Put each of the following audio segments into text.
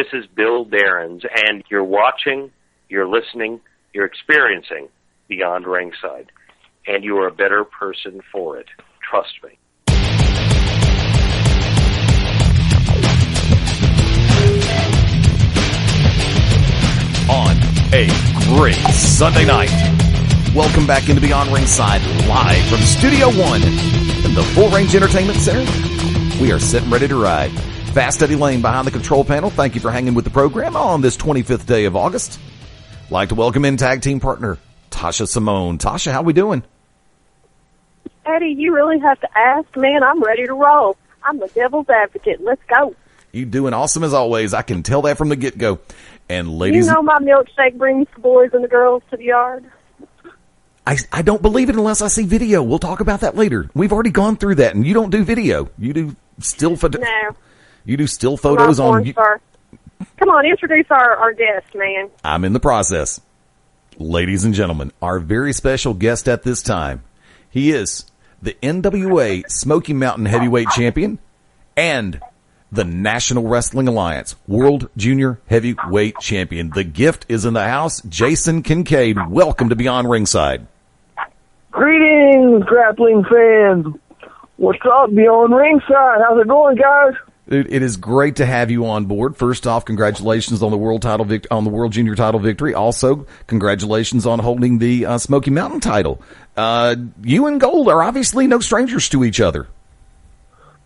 This is Bill Darrens, and you're watching, you're listening, you're experiencing Beyond Ringside, and you are a better person for it. Trust me. On a great Sunday night, welcome back into Beyond Ringside, live from Studio One in the Full Range Entertainment Center. We are set and ready to ride. Fast Eddie Layne behind the control panel. Thank you for hanging with the program on this 25th day of August. I'd like to welcome in tag team partner Tasha Simone. Tasha, how we doing? Eddie, you really have to ask, man. I'm ready to roll. I'm the devil's advocate. Let's go. You doing awesome as always. I can tell that from the get-go. And ladies, you know my milkshake brings the boys and the girls to the yard. I don't believe it unless I see video. We'll talk about that later. We've already gone through that, and you don't do video. You do still photos. No. You do still photos on. Come on, introduce our guest, man. I'm in the process. Ladies and gentlemen, our very special guest at this time. He is the NWA Smoky Mountain Heavyweight Champion and the National Wrestling Alliance World Junior Heavyweight Champion. The gift is in the house. Jason Kincaid, welcome to Beyond Ringside. Greetings, grappling fans. What's up, Beyond Ringside? How's it going, guys? Dude, it is great to have you on board. First off, congratulations on the world junior title victory. Also, congratulations on holding the Smoky Mountain title. You and Gold are obviously no strangers to each other.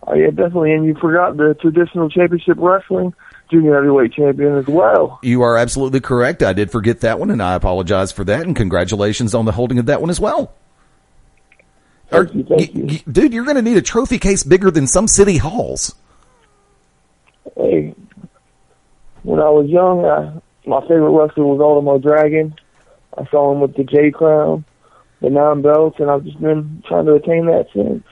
Oh, yeah, definitely. And you forgot the traditional championship wrestling junior heavyweight champion as well. You are absolutely correct. I did forget that one, and I apologize for that. And congratulations on the holding of that one as well. Thank you. Dude, you're going to need a trophy case bigger than some city halls. Hey, when I was young, my favorite wrestler was Ultimo Dragon. I saw him with the J Crown, the 9 belts, and I've just been trying to attain that since.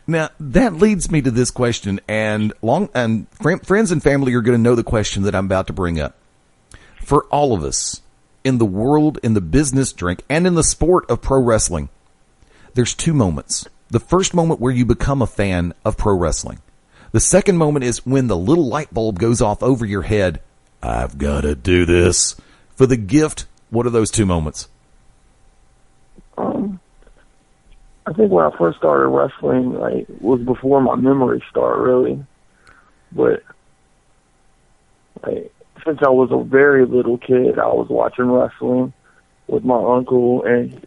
Now, that leads me to this question, and friends and family are going to know the question that I'm about to bring up. For all of us in the world, in the business drink, and in the sport of pro wrestling, there's 2 moments. The first moment where you become a fan of pro wrestling. The second moment is when the little light bulb goes off over your head. I've got to do this. For the gift, what are those 2 moments? I think when I first started wrestling, was before my memory start, really. But since I was a very little kid, I was watching wrestling with my uncle, and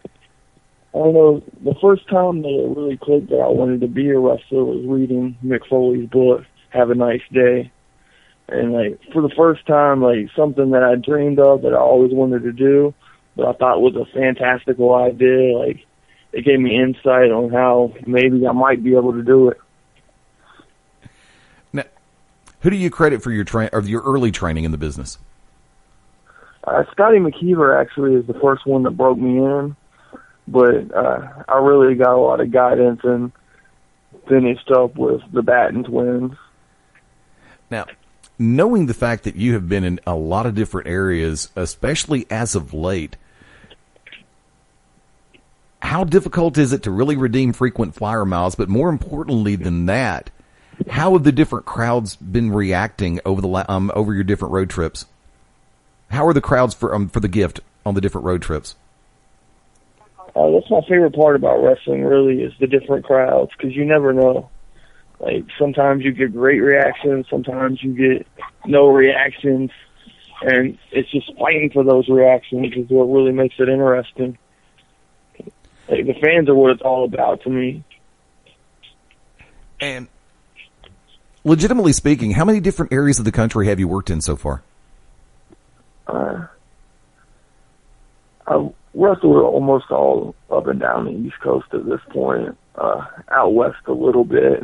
I don't know, the first time that it really clicked that I wanted to be a wrestler was reading Mick Foley's book, Have a Nice Day. And for the first time, something that I dreamed of that I always wanted to do, but I thought was a fantastical idea, it gave me insight on how maybe I might be able to do it. Now, who do you credit for your early training in the business? Scotty McKeever actually is the first one that broke me in, but I really got a lot of guidance and finished up with the Batten twins. Now, knowing the fact that you have been in a lot of different areas, especially as of late, how difficult is it to really redeem frequent flyer miles? But more importantly than that, how have the different crowds been reacting over your different road trips? How are the crowds for the gift on the different road trips? That's my favorite part about wrestling, really, is the different crowds, because you never know. Sometimes you get great reactions, sometimes you get no reactions, and it's just fighting for those reactions is what really makes it interesting. The fans are what it's all about to me. And legitimately speaking, how many different areas of the country have you worked in so far? I've wrestled almost all up and down the East Coast at this point, out west a little bit.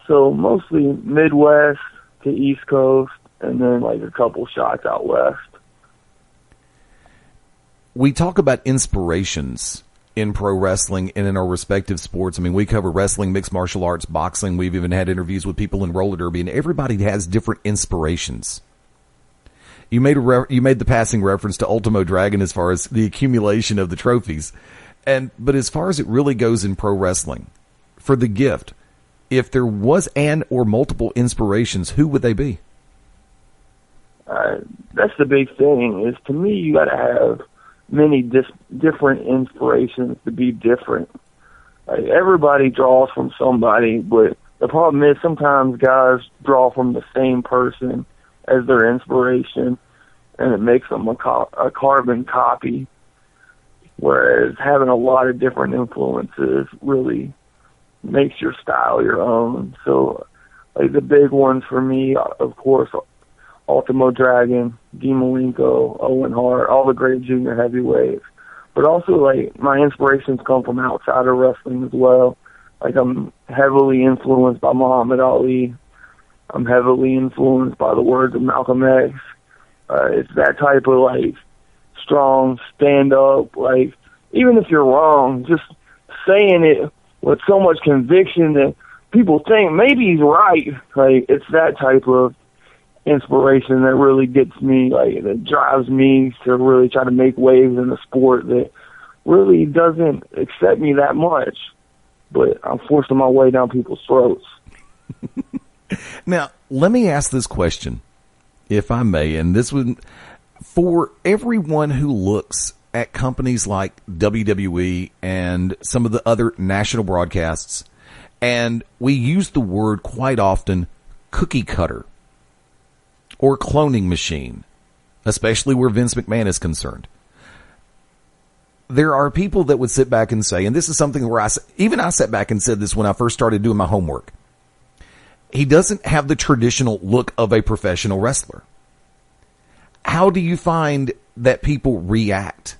So mostly Midwest to East Coast, and then a couple shots out west. We talk about inspirations in pro wrestling and in our respective sports. I mean, we cover wrestling, mixed martial arts, boxing. We've even had interviews with people in roller derby, and everybody has different inspirations. You made the passing reference to Ultimo Dragon as far as the accumulation of the trophies, but as far as it really goes in pro wrestling, for the gift, if there was an or multiple inspirations, who would they be? That's the big thing. Is to me, you got to have many different inspirations to be different. Like, everybody draws from somebody, but the problem is sometimes guys draw from the same person as their inspiration, and it makes them a carbon copy. Whereas having a lot of different influences really makes your style your own. So, like, the big ones for me, of course, Ultimo Dragon, Dean Malenko, Owen Hart, all the great junior heavyweights. But also, like, my inspirations come from outside of wrestling as well. Like, I'm heavily influenced by Muhammad Ali. I'm heavily influenced by the words of Malcolm X. It's that type of, like, strong stand-up. Like, even if you're wrong, just saying it with so much conviction that people think maybe he's right. Like, it's that type of inspiration that really gets me, like, that drives me to really try to make waves in a sport that really doesn't accept me that much. But I'm forcing my way down people's throats. Now, let me ask this question, if I may, and this would, for everyone who looks at companies like WWE and some of the other national broadcasts, and we use the word quite often, cookie cutter or cloning machine, especially where Vince McMahon is concerned. There are people that would sit back and say, and this is something where I sat back and said this when I first started doing my homework, he doesn't have the traditional look of a professional wrestler. How do you find that people react?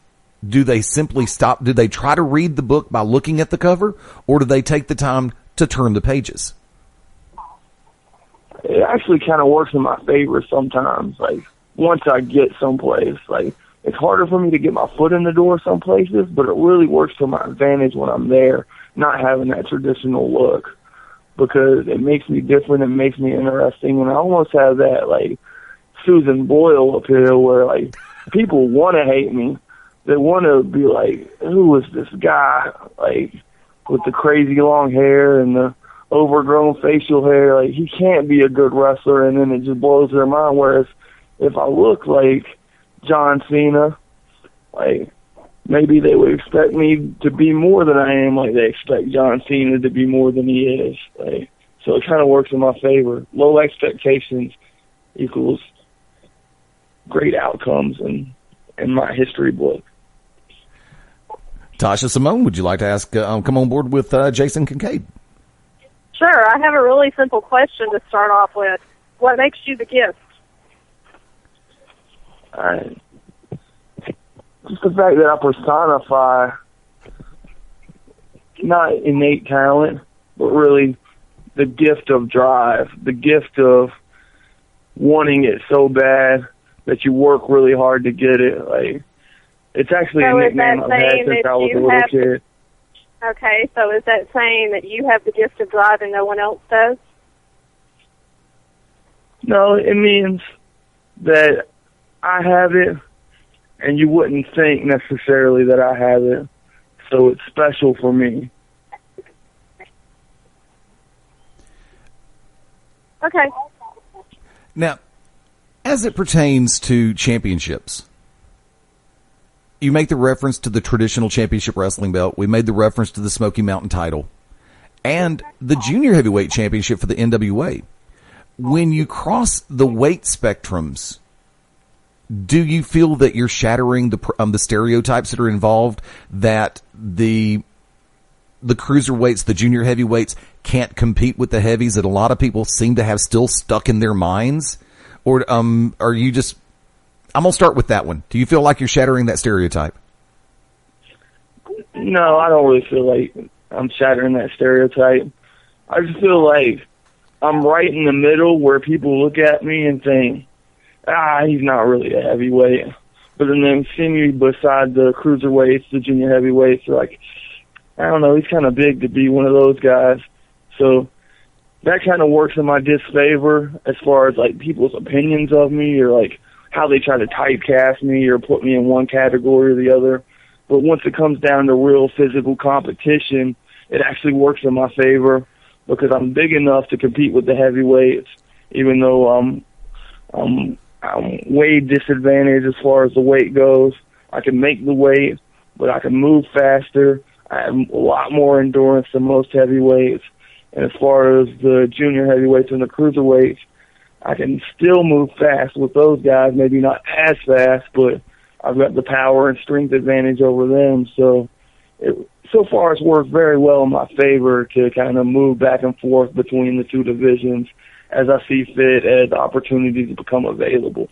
Do they simply stop? Do they try to read the book by looking at the cover, or do they take the time to turn the pages? It actually kind of works in my favor sometimes. Like, once I get someplace, like, it's harder for me to get my foot in the door some places, but it really works to my advantage when I'm there, not having that traditional look, because it makes me different, it makes me interesting, and I almost have that, like, Susan Boyle appeal where, like, people want to hate me. They want to be like, who is this guy, like, with the crazy long hair and the overgrown facial hair? Like, he can't be a good wrestler, and then it just blows their mind. Whereas if I look like John Cena, like, maybe they would expect me to be more than I am, like they expect John Cena to be more than he is. Like, so it kind of works in my favor. Low expectations equals great outcomes in my history book. Tasha, Simone, would you like to ask, come on board with Jason Kincaid? Sure. I have a really simple question to start off with. What makes you the gift? Just the fact that I personify not innate talent, but really the gift of drive, the gift of wanting it so bad that you work really hard to get it. Like, it's actually a nickname I've had since I was a little kid. Okay, so is that saying that you have the gift of drive and no one else does? No, it means that I have it, and you wouldn't think necessarily that I have it, so it's special for me. Okay. Now, as it pertains to championships, you make the reference to the traditional championship wrestling belt. We made the reference to the Smoky Mountain title and the junior heavyweight championship for the NWA. When you cross the weight spectrums, do you feel that you're shattering the stereotypes that are involved, that the cruiserweights, the junior heavyweights can't compete with the heavies that a lot of people seem to have still stuck in their minds? Or are you just, I'm going to start with that one. Do you feel like you're shattering that stereotype? No, I don't really feel like I'm shattering that stereotype. I just feel like I'm right in the middle where people look at me and think, he's not really a heavyweight. But then they see me beside the cruiserweights, the junior heavyweights, they're like, I don't know, he's kind of big to be one of those guys. So that kind of works in my disfavor as far as, like, people's opinions of me, or, like, how they try to typecast me or put me in one category or the other. But once it comes down to real physical competition, it actually works in my favor, because I'm big enough to compete with the heavyweights, even though I'm way disadvantaged as far as the weight goes. I can make the weight, but I can move faster. I have a lot more endurance than most heavyweights. And as far as the junior heavyweights and the cruiserweights, I can still move fast with those guys, maybe not as fast, but I've got the power and strength advantage over them. So far it's worked very well in my favor to kind of move back and forth between the two divisions as I see fit, as opportunities become available.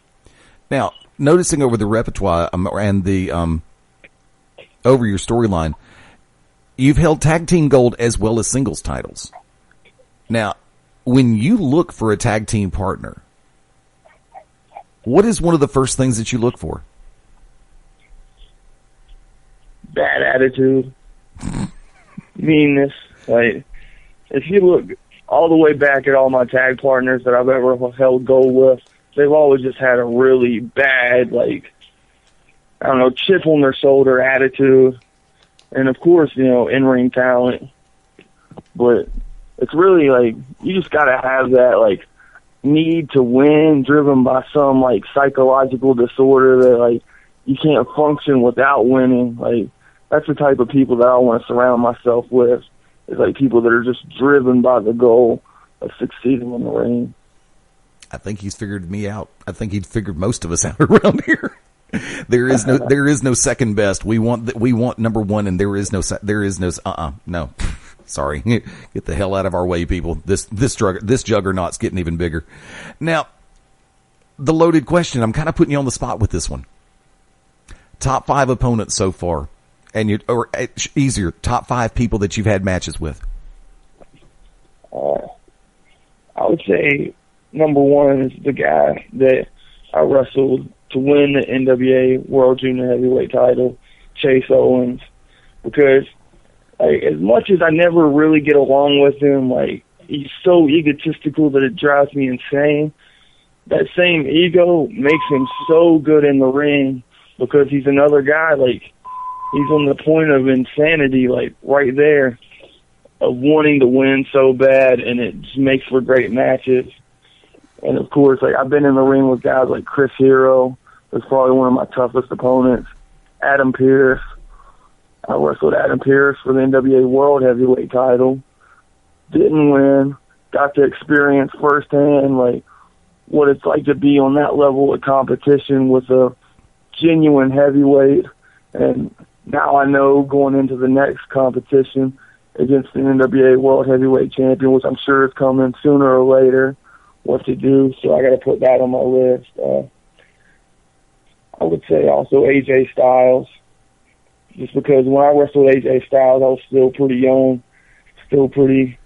Now, noticing over the repertoire and the over your storyline, you've held tag team gold as well as singles titles. Now, when you look for a tag team partner, what is one of the first things that you look for? Bad attitude, meanness. Like, if you look all the way back at all my tag partners that I've ever held gold with, they've always just had a really bad, like, I don't know, chip on their shoulder attitude. And, of course, you know, in-ring talent. But it's really, like, you just got to have that, like, need to win driven by some, like, psychological disorder that, like, you can't function without winning. Like, that's the type of people that I want to surround myself with. It's like people that are just driven by the goal of succeeding in the ring. I think he's figured me out. I think he'd figured most of us out around here. There is no second best. We want number one, and there is no no. Sorry, get the hell out of our way, people. This juggernaut's getting even bigger. Now, the loaded question. I'm kind of putting you on the spot with this one. Top 5 opponents so far. Or easier, top 5 people that you've had matches with. I would say number 1 is the guy that I wrestled to win the NWA World Junior Heavyweight title, Chase Owens, because like, as much as I never really get along with him, like, he's so egotistical that it drives me insane. That same ego makes him so good in the ring because he's another guy, like, he's on the point of insanity, like, right there, of wanting to win so bad, and it just makes for great matches. And, of course, like, I've been in the ring with guys like Chris Hero, who's probably one of my toughest opponents, Adam Pearce. I wrestled Adam Pearce for the NWA World Heavyweight title. Didn't win. Got to experience firsthand, like, what it's like to be on that level of competition with a genuine heavyweight. And now I know going into the next competition against the NWA World Heavyweight Champion, which I'm sure is coming sooner or later, what to do. So I got to put that on my list. I would say also AJ Styles, just because when I wrestled AJ Styles, I was still pretty young, still pretty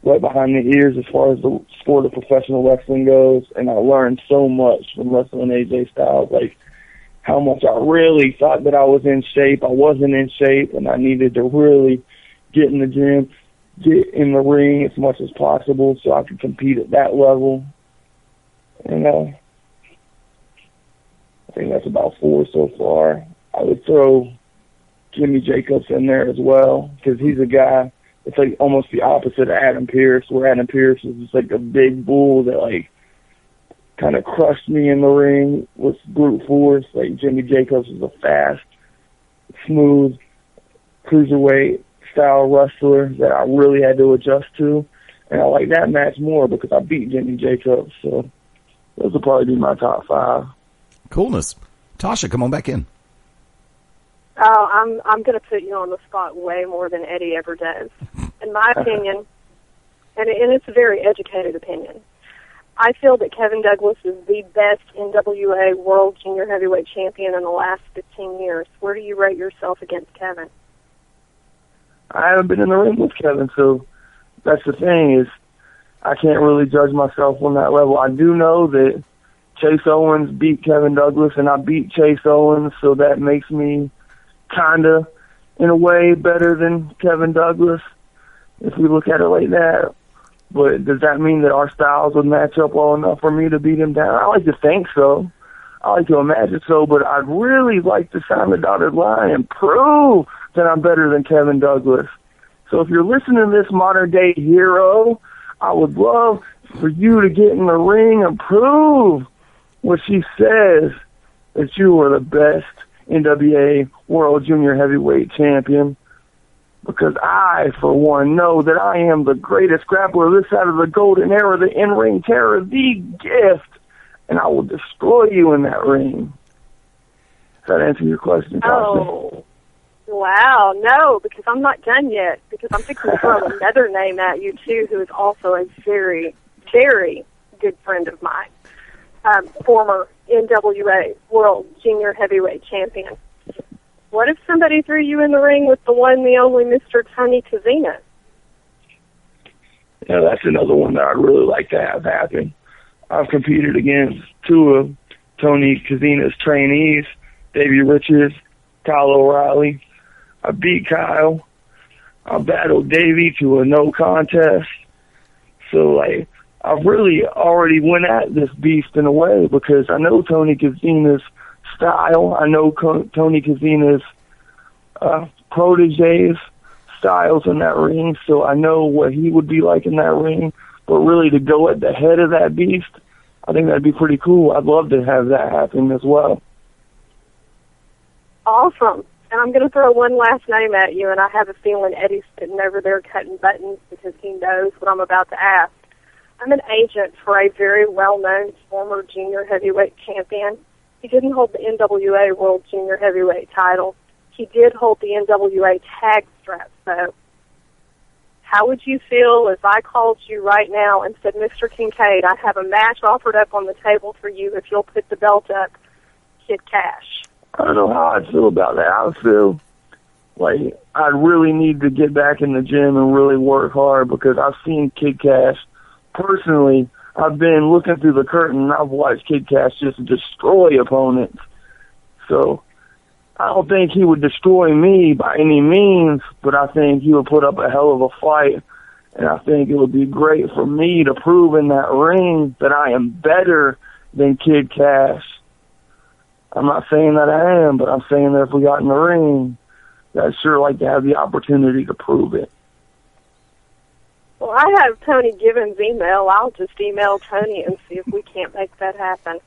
right behind the ears as far as the sport of professional wrestling goes, and I learned so much from wrestling AJ Styles, like how much I really thought that I was in shape. I wasn't in shape, and I needed to really get in the gym, get in the ring as much as possible so I could compete at that level. And I think that's about 4 so far. I would throw Jimmy Jacobs in there as well, because he's a guy, it's like almost the opposite of Adam Pearce, where Adam Pearce is just like a big bull that like kind of crushed me in the ring with brute force. Like Jimmy Jacobs is a fast, smooth, cruiserweight style wrestler that I really had to adjust to. And I like that match more because I beat Jimmy Jacobs. So those will probably be my top 5. Coolness. Tasha, come on back in. Oh, I'm going to put you on the spot way more than Eddie ever does. In my opinion, and it's a very educated opinion, I feel that Kevin Douglas is the best NWA World Junior Heavyweight Champion in the last 15 years. Where do you rate yourself against Kevin? I haven't been in the ring with Kevin, so that's the thing, is I can't really judge myself on that level. I do know that Chase Owens beat Kevin Douglas, and I beat Chase Owens, so that makes me kind of, in a way, better than Kevin Douglas, if we look at it like that. But does that mean that our styles would match up well enough for me to beat him down? I like to think so. I like to imagine so, but I'd really like to sign the dotted line and prove that I'm better than Kevin Douglas. So if you're listening to this modern-day hero, I would love for you to get in the ring and prove what she says, that you are the best NWA World Junior Heavyweight Champion. Because I, for one, know that I am the greatest grappler this side of the golden era, the in-ring terror, the gift, and I will destroy you in that ring. Does that answer your question, Tasha? Oh, wow. No, because I'm not done yet, because I'm fixing to throw another name at you, too, who is also a very, very good friend of mine, former NWA World Junior Heavyweight Champion. What if somebody threw you in the ring with the one, the only Mr. Tony Kozina? Yeah, that's another one that I'd really like to have happen. I've competed against two of Tony Kozina's trainees, Davey Richards, Kyle O'Reilly. I beat Kyle. I battled Davey to a no contest. So, like, I've really already went at this beast in a way because I know Tony Kozina's style. I know Tony Kozina's protege's styles in that ring, so I know what he would be like in that ring. But really, to go at the head of that beast, I think that'd be pretty cool. I'd love to have that happen as well. Awesome. And I'm going to throw one last name at you, and I have a feeling Eddie's sitting over there cutting buttons because he knows what I'm about to ask. I'm an agent for a very well-known former junior heavyweight champion. He didn't hold the NWA World Junior Heavyweight title. He did hold the NWA tag strap, though. How would you feel if I called you right now and said, Mr. Kincaid, I have a match offered up on the table for you if you'll put the belt up, Kid Cash? I don't know how I'd feel about that. I would feel like I really need to get back in the gym and really work hard because I've seen Kid Cash. Personally, I've been looking through the curtain and I've watched Kid Cash just destroy opponents. So I don't think he would destroy me by any means, but I think he would put up a hell of a fight. And I think it would be great for me to prove in that ring that I am better than Kid Cash. I'm not saying that I am, but I'm saying that if we got in the ring, I'd sure like to have the opportunity to prove it. Well, I have Tony Gibbons' email. I'll just email Tony and see if we can't make that happen.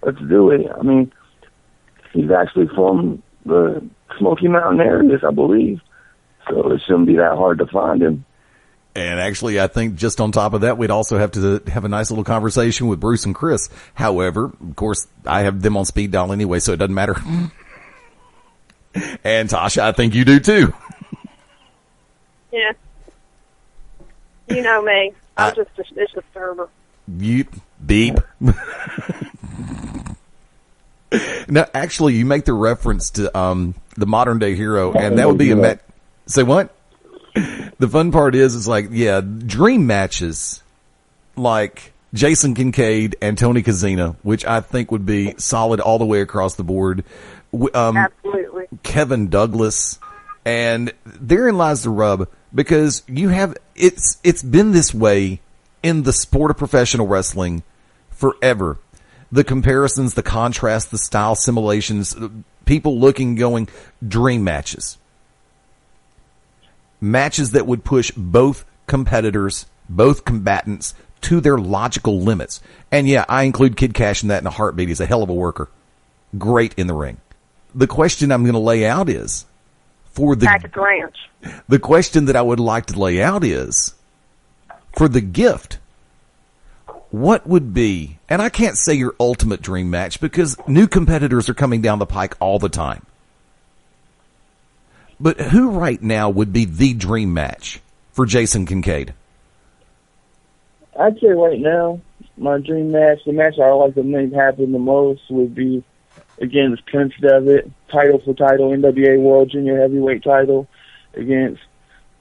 Let's do it. I mean, he's actually from the Smoky Mountain areas, I believe. So it shouldn't be that hard to find him. And actually, I think just on top of that, we'd also have to have a nice little conversation with Bruce and Chris. However, of course, I have them on speed dial anyway, so it doesn't matter. And Tasha, I think you do too. Yeah. You know me. I'm just a vicious server. You beep. Now, actually, you make the reference to the modern day hero, and that would be a match. Say what? The fun part is like, yeah, dream matches like Jason Kincaid and Tony Kozina, which I think would be solid all the way across the board. Absolutely. Kevin Douglas. And therein lies the rub, because you have, it's been this way in the sport of professional wrestling forever. The comparisons, the contrast, the style simulations, people looking, going, dream matches. Matches that would push both competitors, both combatants, to their logical limits. And yeah, I include Kid Cash in that in a heartbeat. He's a hell of a worker. Great in the ring. The question I'm going to lay out is, for the Package Ranch. The question that I would like to lay out is, for the gift, what would be, and I can't say your ultimate dream match because new competitors are coming down the pike all the time. But who right now would be the dream match for Jason Kincaid? I'd say right now, my dream match, the match I would like to make happen the most would be against Prince Devitt, title for title, NWA World Junior Heavyweight title, against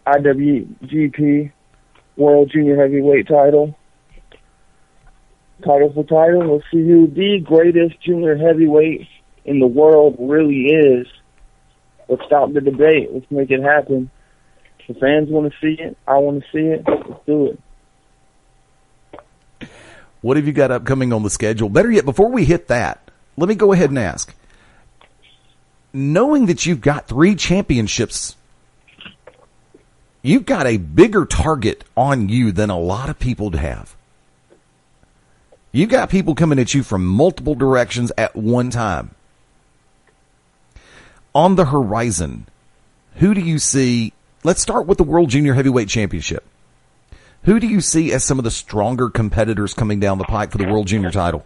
IWGP World Junior Heavyweight title. Title for title, we'll see who the greatest junior heavyweight in the world really is. Let's stop the debate. Let's make it happen. The fans want to see it. I want to see it. Let's do it. What have you got upcoming on the schedule? Better yet, before we hit that, let me go ahead and ask. Knowing that you've got 3 championships you've got a bigger target on you than a lot of people have. You've got people coming at you from multiple directions at one time. On the horizon, who do you see? Let's start with the World Junior Heavyweight Championship. Who do you see as some of the stronger competitors coming down the pike for the World Junior title?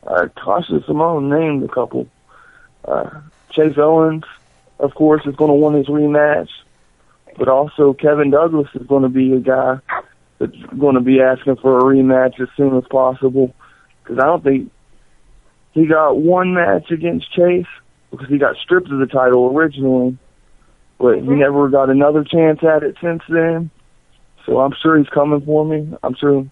Tasha, Simone named a couple. Chase Owens, of course, is going to win his rematch. But also Kevin Douglas is going to be a guy that's going to be asking for a rematch as soon as possible. Because I don't think he got one match against Chase because he got stripped of the title originally. But he never got another chance at it since then. So I'm sure he's coming for me. I'm sure.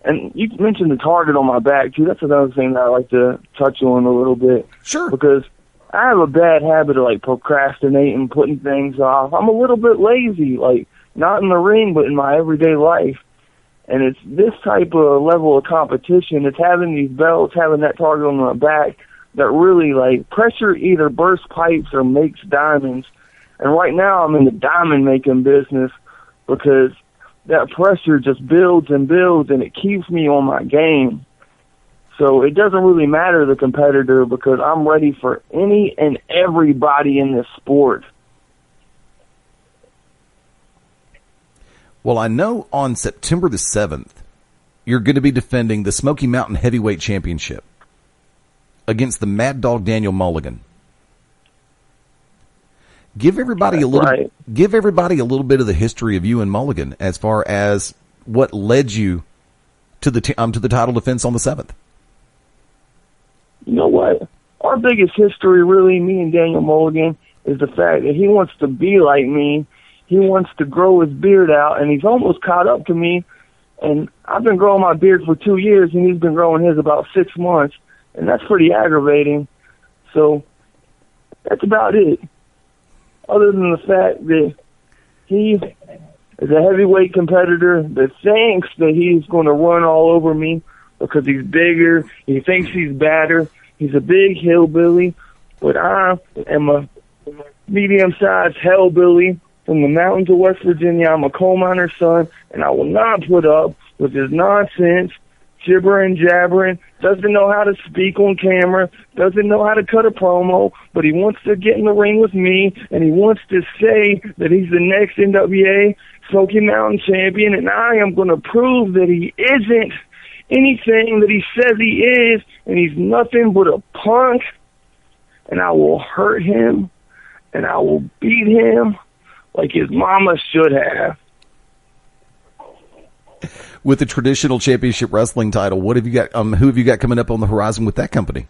And you mentioned the target on my back, too. That's another thing that I like to touch on a little bit. Sure. Because I have a bad habit of, like, procrastinating, putting things off. I'm a little bit lazy, like, not in the ring, but in my everyday life. And it's this type of level of competition. It's having these belts, having that target on my back that really, like, pressure either bursts pipes or makes diamonds. And right now I'm in the diamond-making business because that pressure just builds and builds, and it keeps me on my game. So it doesn't really matter the competitor because I'm ready for any and everybody in this sport. Well, I know on September the 7th, you're going to be defending the Smoky Mountain Heavyweight Championship against the Mad Dog Daniel Mulligan. Give everybody a little bit of the history of you and Mulligan as far as what led you to the title defense on the 7th. You know what? Our biggest history, really, me and Daniel Mulligan, is the fact that he wants to be like me. He wants to grow his beard out, and he's almost caught up to me. And I've been growing my beard for 2 years, and he's been growing his about 6 months, and that's pretty aggravating. So that's about it. Other than the fact that he is a heavyweight competitor that thinks that he's going to run all over me because he's bigger, he thinks he's badder, he's a big hillbilly, but I am a medium-sized hellbilly from the mountains of West Virginia. I'm a coal miner's son, and I will not put up with his nonsense, gibbering, jabbering, doesn't know how to speak on camera, doesn't know how to cut a promo, but he wants to get in the ring with me, and he wants to say that he's the next NWA Smoky Mountain champion, and I am going to prove that he isn't anything that he says he is, and he's nothing but a punk, and I will hurt him, and I will beat him like his mama should have. With the traditional championship wrestling title, what have you got? Who have you got coming up on the horizon with that company?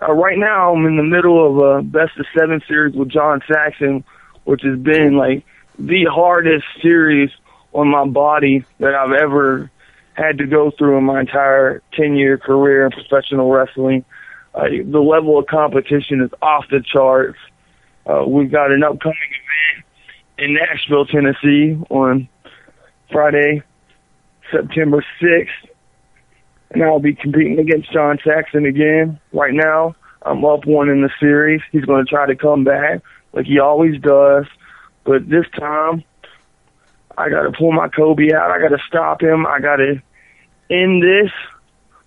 Right now, I'm in the middle of a best of 7 series with John Saxon, which has been like the hardest series on my body that I've ever had to go through in my entire 10-year career in professional wrestling. The level of competition is off the charts. We've got an upcoming event in Nashville, Tennessee on Friday, September 6th, and I'll be competing against John Saxon again. Right now, I'm up 1 in the series. He's going to try to come back like he always does, but this time I got to pull my Kobe out. I got to stop him. I got to end this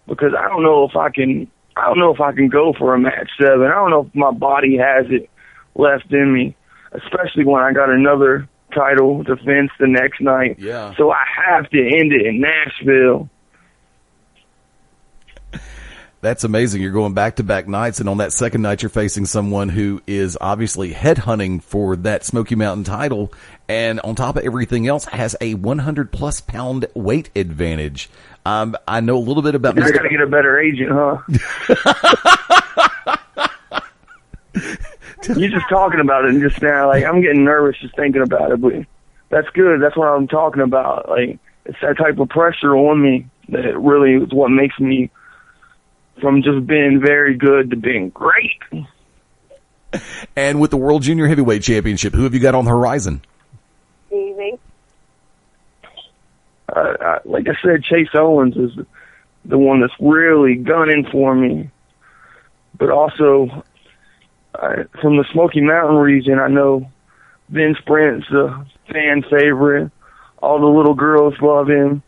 because I don't know if I can go for a match 7. I don't know if my body has it left in me, especially when I got another title defense the next night. Yeah. So I have to end it in Nashville. That's amazing. You're going back-to-back nights, and on that second night you're facing someone who is obviously headhunting for that Smoky Mountain title, and on top of everything else has a 100-plus pound weight advantage. I know a little bit about I got to get a better agent, huh? You're just talking about it and just now, like, I'm getting nervous just thinking about it, but that's good. That's what I'm talking about. Like, it's that type of pressure on me that really is what makes me from just being very good to being great. And with the World Junior Heavyweight Championship, who have you got on the horizon? Easy. Like I said, Chase Owens is the one that's really gunning for me. But also, from the Smoky Mountain region, I know Vince Brent's a fan favorite. All the little girls love him.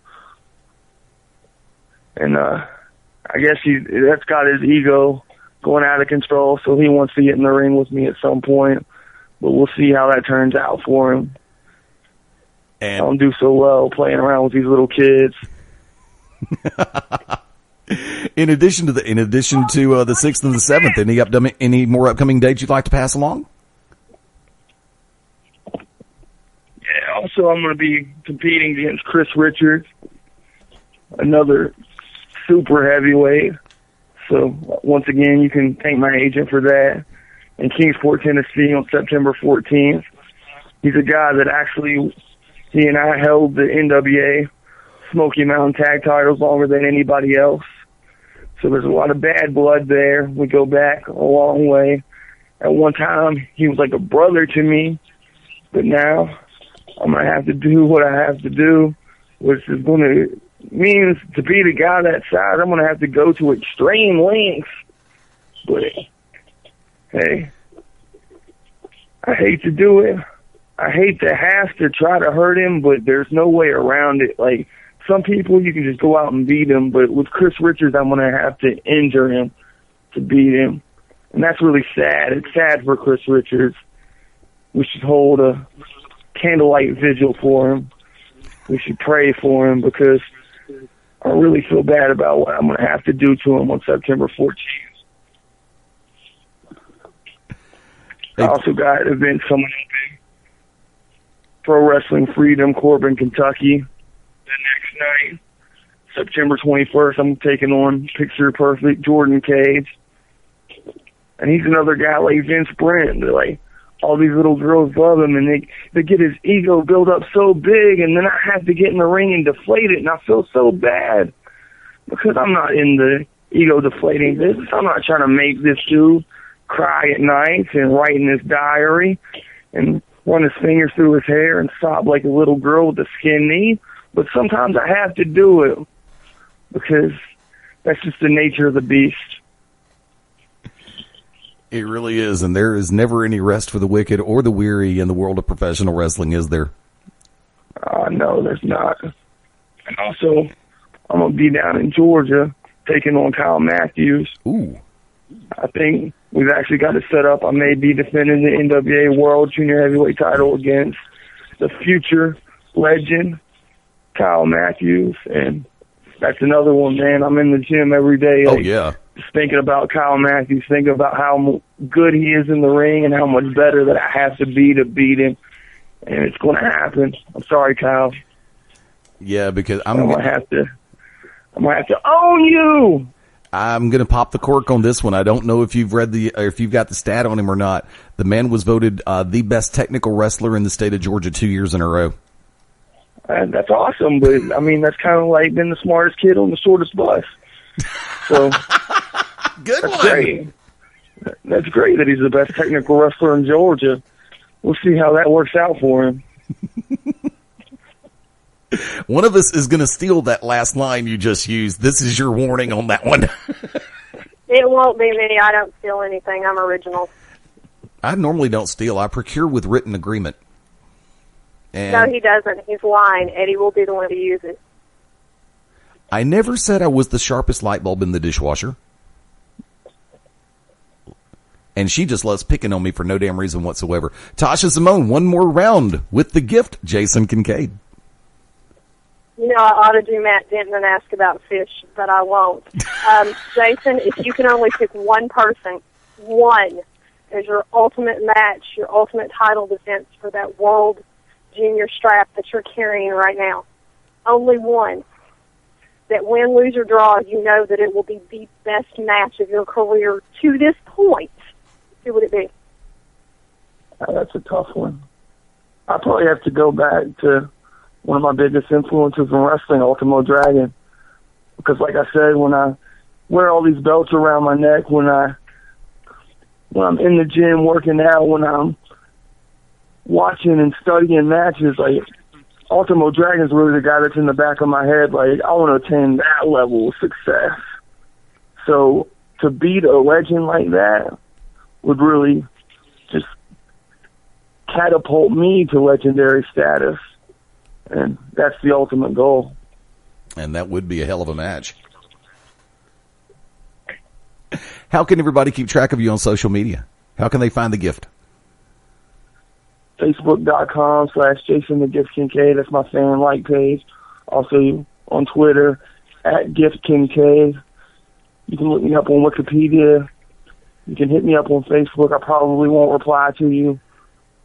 And I guess that's got his ego going out of control, so he wants to get in the ring with me at some point. But we'll see how that turns out for him. And I don't do so well playing around with these little kids. In addition to the 6th and the 7th, any more upcoming dates you'd like to pass along? Yeah, also I'm going to be competing against Chris Richards, another super heavyweight. So once again, you can thank my agent for that. In Kingsport, Tennessee on September 14th. He's a guy that actually, he and I held the NWA Smoky Mountain tag titles longer than anybody else. So there's a lot of bad blood there. We go back a long way. At one time, he was like a brother to me, but now I'm going to have to do what I have to do, which is going to means to be the guy that size, I'm going to have to go to extreme lengths. But, hey, I hate to do it. I hate to have to try to hurt him, but there's no way around it. Like, some people, you can just go out and beat him, but with Chris Richards, I'm going to have to injure him to beat him. And that's really sad. It's sad for Chris Richards. We should hold a candlelight vigil for him. We should pray for him because I really feel bad about what I'm going to have to do to him on September 14th. I also got events coming up in Pro Wrestling Freedom, Corbin, Kentucky. The next night, September 21st, I'm taking on Picture Perfect Jordan Cage. And he's another guy like Vince Brent. They're like, all these little girls love him, and they get his ego built up so big, and then I have to get in the ring and deflate it, and I feel so bad because I'm not in the ego deflating business. I'm not trying to make this dude cry at night and write in his diary and run his fingers through his hair and sob like a little girl with a skin knee. But sometimes I have to do it because that's just the nature of the beast. It really is, and there is never any rest for the wicked or the weary in the world of professional wrestling, is there? No, there's not. And also, I'm going to be down in Georgia taking on Kyle Matthews. Ooh. I think we've actually got it set up. I may be defending the NWA World Junior Heavyweight title against the future legend, Kyle Matthews. And that's another one, man. I'm in the gym every day. Oh, yeah. Just thinking about Kyle Matthews, thinking about how good he is in the ring and how much better that I have to beat him. And it's going to happen. I'm sorry, Kyle. Yeah, because I'm going to have to own you. I'm going to pop the cork on this one. I don't know if you've read if you've got the stat on him or not. The man was voted the best technical wrestler in the state of Georgia 2 years in a row. That's awesome, but I mean, that's kind of like being the smartest kid on the shortest bus. So good that's one. Great. That's great that he's the best technical wrestler in Georgia. We'll see how that works out for him. One of us is going to steal that last line you just used. This is your warning on that one. It won't be me. I don't steal anything. I'm original. I normally don't steal. I procure with written agreement. And No, he doesn't. He's lying. Eddie will be the one to use it. I never said I was the sharpest light bulb in the dishwasher. And she just loves picking on me for no damn reason whatsoever. Tasha Simone, one more round with the gift, Jason Kincaid. You know, I ought to do Matt Denton and ask about fish, but I won't. Jason, if you can only pick one person, one, as your ultimate match, your ultimate title defense for that World Junior strap that you're carrying right now, only one, that win, lose, or draw, you know that it will be the best match of your career to this point, who would it be? That's a tough one. I probably have to go back to one of my biggest influences in wrestling, Ultimo Dragon. Because like I said, when I wear all these belts around my neck, when I'm in the gym working out, when I'm watching and studying matches, like Ultimo Dragon's really the guy that's in the back of my head. Like, I want to attain that level of success. So to beat a legend like that would really just catapult me to legendary status. And that's the ultimate goal. And that would be a hell of a match. How can everybody keep track of you on social media? How can they find the gift? Facebook.com/Jason the Gift Kincaid. That's my fan like page. Also on Twitter @Gift Kincaid. You can look me up on Wikipedia. You can hit me up on Facebook. I probably won't reply to you,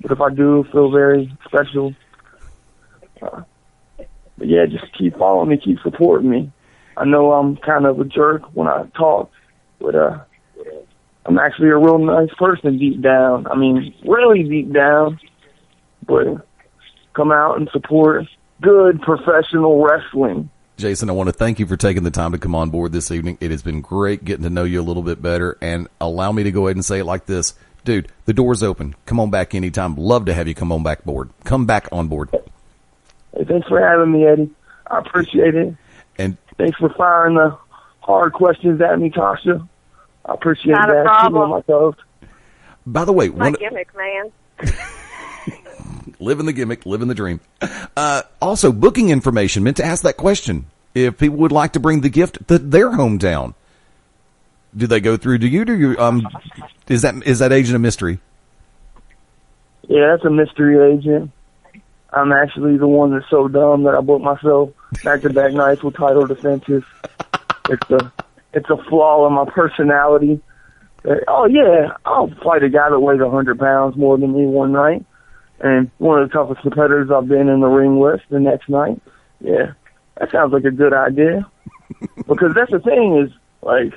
but if I do, feel very special. But yeah, just keep following me, keep supporting me. I know I'm kind of a jerk when I talk, but I'm actually a real nice person deep down. I mean, really deep down. But come out and support good professional wrestling. Jason, I want to thank you for taking the time to come on board this evening. It has been great getting to know you a little bit better. And allow me to go ahead and say it like this. Dude, the door's open. Come on back anytime. Love to have you come on back board. Come back on board. Hey, thanks for having me, Eddie. I appreciate it. And thanks for firing the hard questions at me, Tasha. I appreciate Not that. a problem. My toes. By the way, my gimmick, man. Living the gimmick, living the dream. Also, booking information. Meant to ask that question. If people would like to bring the gift to their hometown, do they go through? Do you? Is that agent a mystery? Yeah, that's a mystery agent. I'm actually the one that's so dumb that I booked myself back-to-back nights with title defenses. It's a flaw in my personality. Oh yeah, I'll fight a guy that weighs 100 pounds more than me one night. And one of the toughest competitors I've been in the ring with the next night. Yeah, that sounds like a good idea. Because that's the thing is, like,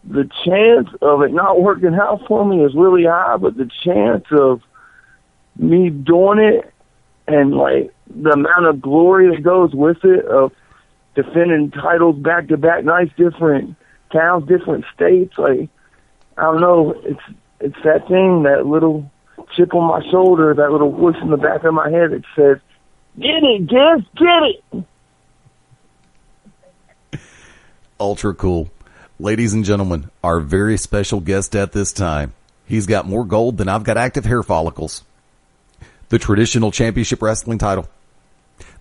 the chance of it not working out for me is really high, but the chance of me doing it and, like, the amount of glory that goes with it of defending titles back-to-back nights, different towns, different states, like, I don't know, it's that thing, that little chip on my shoulder, that little voice in the back of my head that says, "Get it, Gift, get it." Ultra cool. Ladies and gentlemen, our very special guest at this time. He's got more gold than I've got active hair follicles. The traditional championship wrestling title,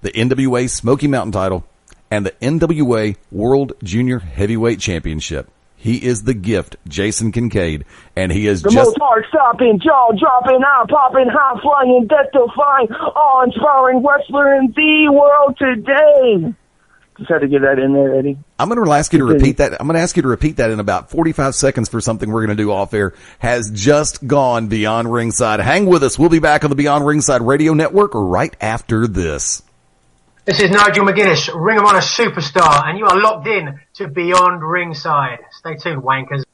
the NWA Smoky Mountain title, and the NWA World Junior Heavyweight Championship. He is the Gift, Jason Kincaid, and he is the most heart-stopping, jaw-dropping, eye-popping, high-flying, death-defying, awe-inspiring wrestler in the world today. Just had to get that in there, Eddie. I'm going to ask you to repeat that. I'm going to ask you to repeat that in about 45 seconds for something we're going to do off air. Has just gone Beyond Ringside. Hang with us. We'll be back on the Beyond Ringside Radio Network right after this. This is Nigel McGuinness, Ring of Honor superstar, and you are locked in to Beyond Ringside. Stay tuned, wankers.